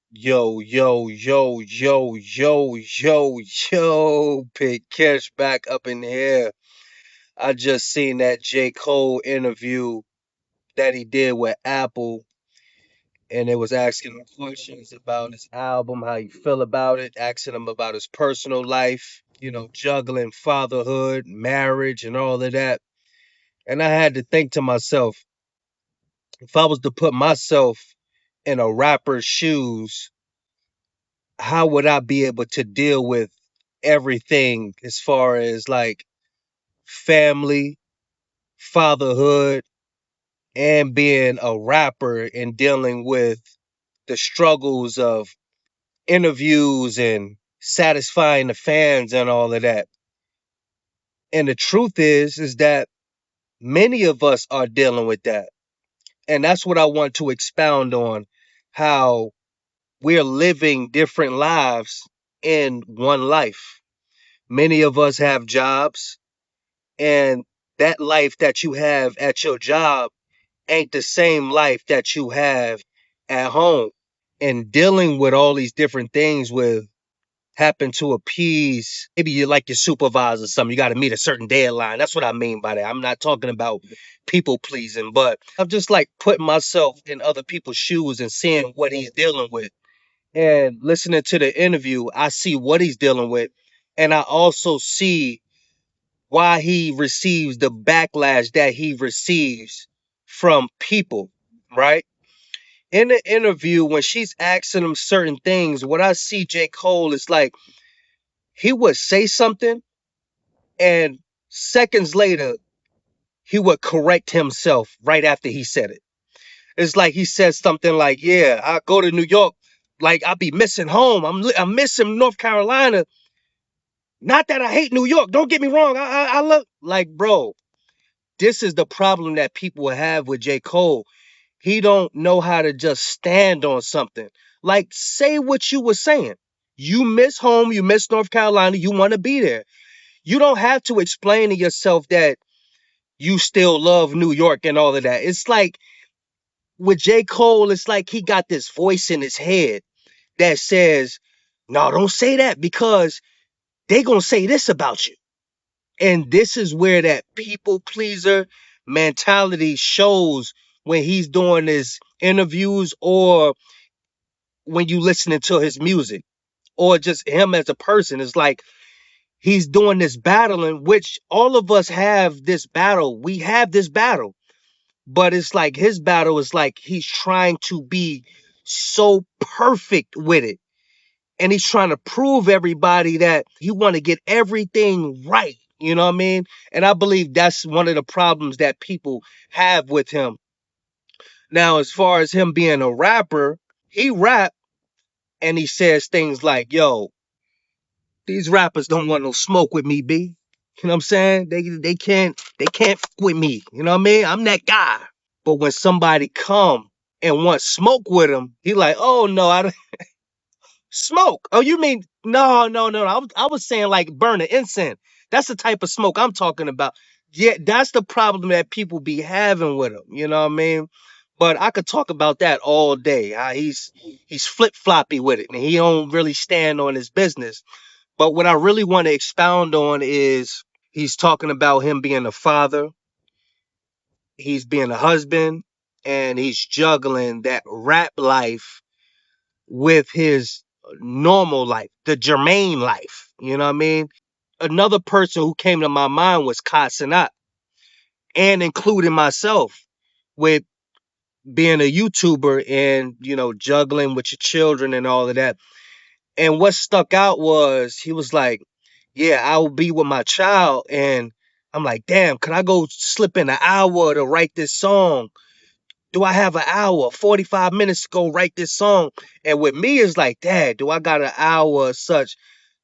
Yo, yo, yo, yo, yo, yo, yo, Big Cash back up in here. I just seen that J. Cole interview that he did with Apple, and it was asking him questions about his album, how he feel about it, asking him about his personal life, juggling fatherhood, marriage, and all of that. And I had to think to myself, if I was to put myself in a rapper's shoes, how would I be able to deal with everything as far as like family, fatherhood, and being a rapper and dealing with the struggles of interviews and satisfying the fans and all of that. And the truth is that many of us are dealing with that. And that's what I want to expound on, how we're living different lives in one life. Many of us have jobs, and that life that you have at your job ain't the same life that you have at home. And dealing with all these different things with happen to appease, maybe you like your supervisor or something, you got to meet a certain deadline. That's what I mean by that. I'm not talking about people pleasing, but I'm just like putting myself in other people's shoes and seeing what he's dealing with. And listening to the interview, I see what he's dealing with. And I also see why he receives the backlash that he receives from people, right? In the interview, when she's asking him certain things, what I see J. Cole is like he would say something, and seconds later, he would correct himself right after he said it. It's like he says something like, "Yeah, I go to New York, like I be missing home. I'm missing North Carolina. Not that I hate New York. Don't get me wrong. I love like, bro. This is the problem that people have with J. Cole. He don't know how to just stand on something. Like, say what you were saying. You miss home, you miss North Carolina, you want to be there. You don't have to explain to yourself that you still love New York and all of that. It's like with J. Cole, it's like he got this voice in his head that says, no, don't say that because they gonna say this about you. And this is where that people pleaser mentality shows when he's doing his interviews or when you listening to his music or just him as a person. It's like he's doing this battle in which all of us have this battle. We have this battle, but it's like his battle is like he's trying to be so perfect with it. And he's trying to prove everybody that he want to get everything right. You know what I mean? And I believe that's one of the problems that people have with him. Now, as far as him being a rapper, he rap and he says things like, yo, these rappers don't want no smoke with me, B. You know what I'm saying? They can't fuck with me. You know what I mean? I'm that guy. But when somebody come and want smoke with him, he like, oh no, I don't smoke. Oh, you mean no. I was saying like burning incense. That's the type of smoke I'm talking about. Yeah, that's the problem that people be having with him. You know what I mean? But I could talk about that all day. How he's flip floppy with it, and he don't really stand on his business. But what I really want to expound on is he's talking about him being a father, he's being a husband, and he's juggling that rap life with his normal life, the Jermaine life. You know what I mean? Another person who came to my mind was Casanat, and including myself with being a YouTuber and, juggling with your children and all of that. And what stuck out was he was like, yeah, I will be with my child. And I'm like, damn, could I go slip in an hour to write this song? Do I have an hour, 45 minutes to go write this song? And with me, it's like, Dad, do I got an hour or such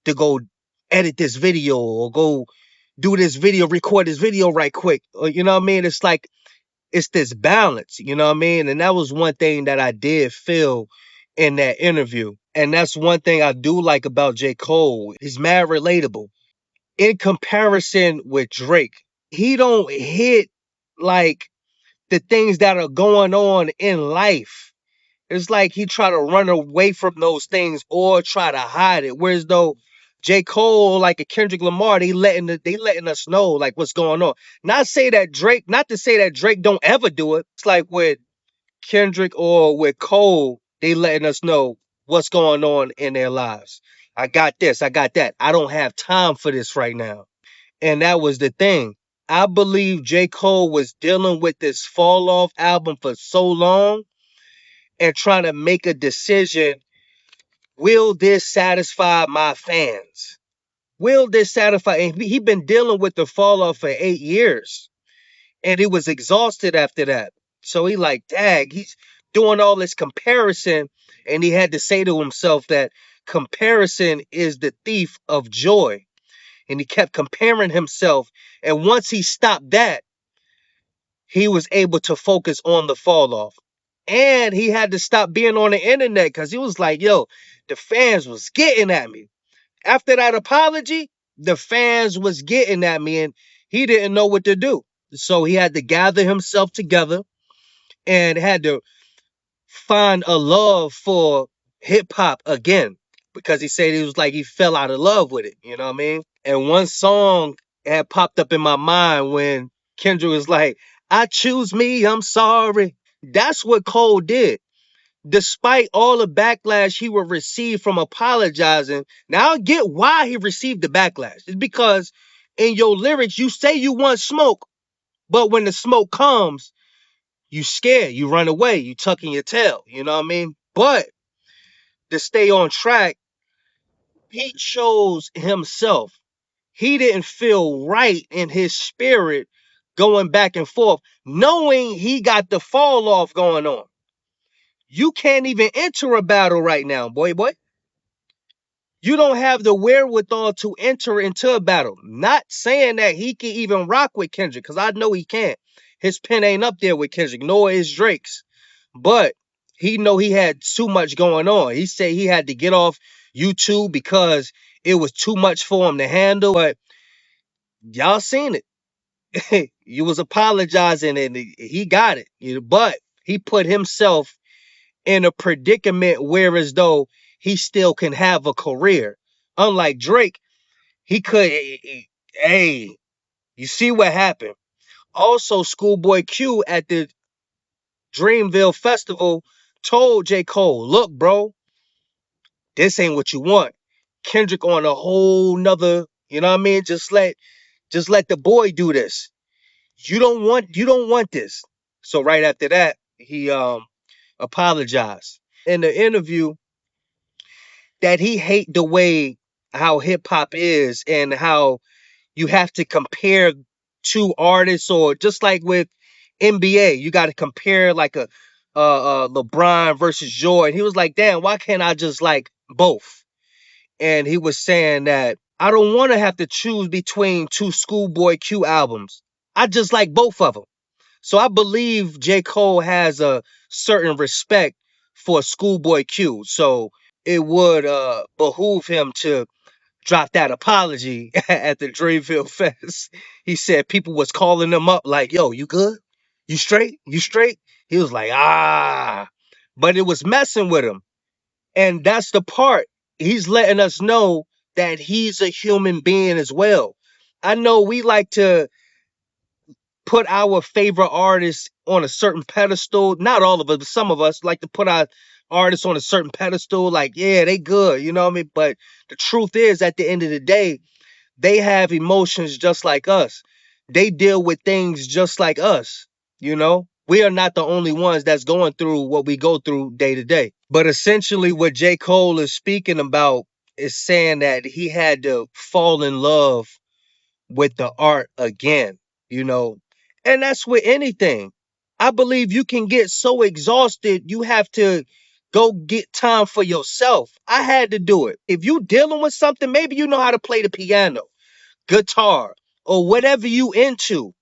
to go edit this video or go do this video, record this video right quick? Or, you know what I mean? It's like, it's this balance, you know what I mean? And that was one thing that I did feel in that interview. And that's one thing I do like about J. Cole. He's mad relatable. In comparison with Drake, he don't hit like the things that are going on in life. It's like he try to run away from those things or try to hide it. Whereas though J. Cole, like a Kendrick Lamar, they letting us know like what's going on. Not to say that Drake don't ever do it. It's like with Kendrick or with Cole, they letting us know what's going on in their lives. I got this, I got that. I don't have time for this right now. And that was the thing. I believe J. Cole was dealing with this fall off album for so long and trying to make a decision. Will this satisfy my fans? Will this satisfy? And he been dealing with the fall off for 8 years, and he was exhausted after that. So he like, dag, he's doing all this comparison, and he had to say to himself that comparison is the thief of joy. And he kept comparing himself. And once he stopped that, he was able to focus on the fall off. And he had to stop being on the internet because he was like, yo, the fans was getting at me. After that apology, the fans was getting at me and he didn't know what to do. So he had to gather himself together and had to find a love for hip hop again because he said he was like he fell out of love with it. You know what I mean? And one song had popped up in my mind when Kendrick was like, I choose me, I'm sorry. That's what Cole did. Despite all the backlash he would receive from apologizing, now I get why he received the backlash. It's because in your lyrics, you say you want smoke, but when the smoke comes, you scared, you run away, you tucking your tail, you know what I mean? But to stay on track, he chose himself. He didn't feel right in his spirit going back and forth, knowing he got the fall off going on. You can't even enter a battle right now, boy. You don't have the wherewithal to enter into a battle. Not saying that he can even rock with Kendrick, because I know he can't. His pen ain't up there with Kendrick, nor is Drake's. But he know he had too much going on. He said he had to get off YouTube because it was too much for him to handle. But y'all seen it. You was apologizing and he got it. But he put himself in a predicament where as though he still can have a career. Unlike Drake, he could. Hey, you see what happened. Also, Schoolboy Q at the Dreamville Festival told J. Cole, look, bro, this ain't what you want. Kendrick on a whole nother, you know what I mean? Just let the boy do this. You don't want this. So right after that, he apologized in the interview that he hate the way how hip hop is and how you have to compare two artists, or just like with NBA, you got to compare like a LeBron versus Jordan. He was like, damn, why can't I just like both? And he was saying that I don't want to have to choose between two Schoolboy Q albums. I just like both of them. So I believe J. Cole has a certain respect for Schoolboy Q. So it would behoove him to drop that apology at the Dreamville Fest. He said people was calling him up like, yo, you good? You straight? You straight? He was like, ah. But it was messing with him. And that's the part. He's letting us know that he's a human being as well. I know we like to put our favorite artists on a certain pedestal. Not all of us, but some of us like to put our artists on a certain pedestal. Like, yeah, they good, you know what I mean? But the truth is, at the end of the day, they have emotions just like us. They deal with things just like us, you know? We are not the only ones that's going through what we go through day to day. But essentially, what J. Cole is speaking about is saying that he had to fall in love with the art again, you know. And that's with anything. I believe you can get so exhausted, you have to go get time for yourself. I had to do it. If you dealing with something, maybe you know how to play the piano, guitar, or whatever you into.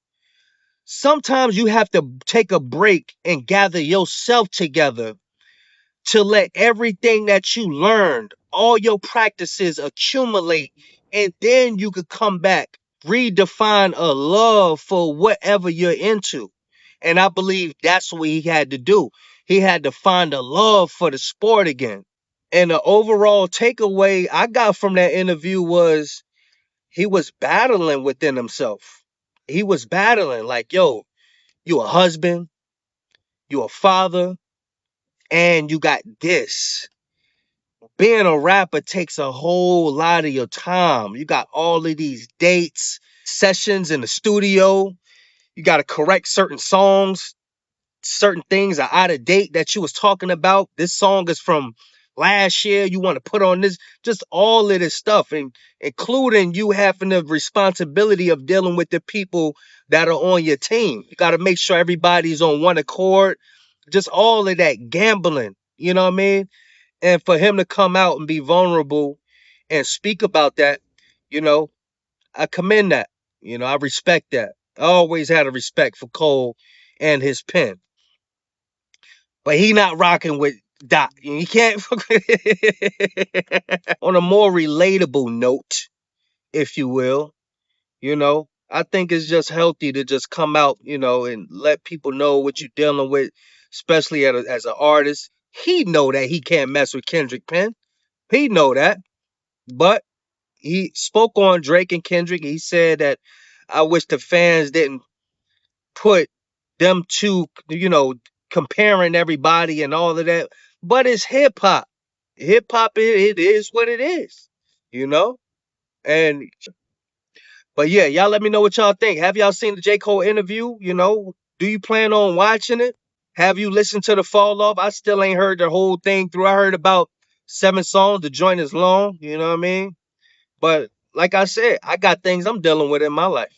Sometimes you have to take a break and gather yourself together to let everything that you learned, all your practices accumulate, and then you could come back, redefine a love for whatever you're into. And I believe that's what he had to do. he had to find a love for the sport again. And the overall takeaway I got from that interview was he was battling within himself. He was battling like, yo, you a husband, you a father, and you got this. Being a rapper takes a whole lot of your time. You got all of these dates, sessions in the studio. You got to correct certain songs. Certain things are out of date that you was talking about. This song is from last year. You want to put on this, just all of this stuff, and including you having the responsibility of dealing with the people that are on your team. You got to make sure everybody's on one accord. Just all of that gambling. You know what I mean? And for him to come out and be vulnerable and speak about that, you know, I commend that. I respect that. I always had a respect for Cole and his pen. But he not rocking with Doc. You can't on a more relatable note, if you will, I think it's just healthy to just come out, and let people know what you're dealing with, especially as an artist. He know that he can't mess with Kendrick Penn. He know that. But he spoke on Drake and Kendrick. He said that I wish the fans didn't put them two, comparing everybody and all of that. But it's hip hop. Hip hop, it is what it is, you know? And, but yeah, y'all let me know what y'all think. Have y'all seen the J. Cole interview? Do you plan on watching it? Have you listened to the Fall Off? I still ain't heard the whole thing through. I heard about 7 songs. The joint is long, you know what I mean? But like I said, I got things I'm dealing with in my life.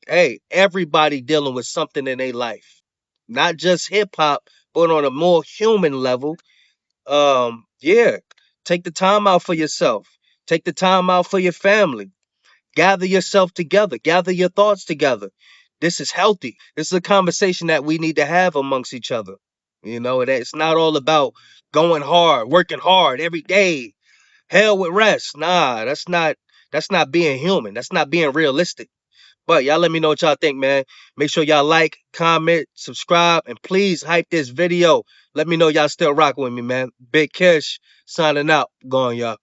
Hey, everybody dealing with something in their life, not just hip hop, but on a more human level. Yeah, take the time out for yourself. Take the time out for your family. Gather yourself together. Gather your thoughts together. This is healthy. This is a conversation that we need to have amongst each other. It's not all about going hard, working hard every day. Hell with rest. Nah, that's not being human. That's not being realistic. But y'all let me know what y'all think, man. Make sure y'all like, comment, subscribe, and please hype this video. Let me know y'all still rocking with me, man. Big Kish signing out. Going, y'all.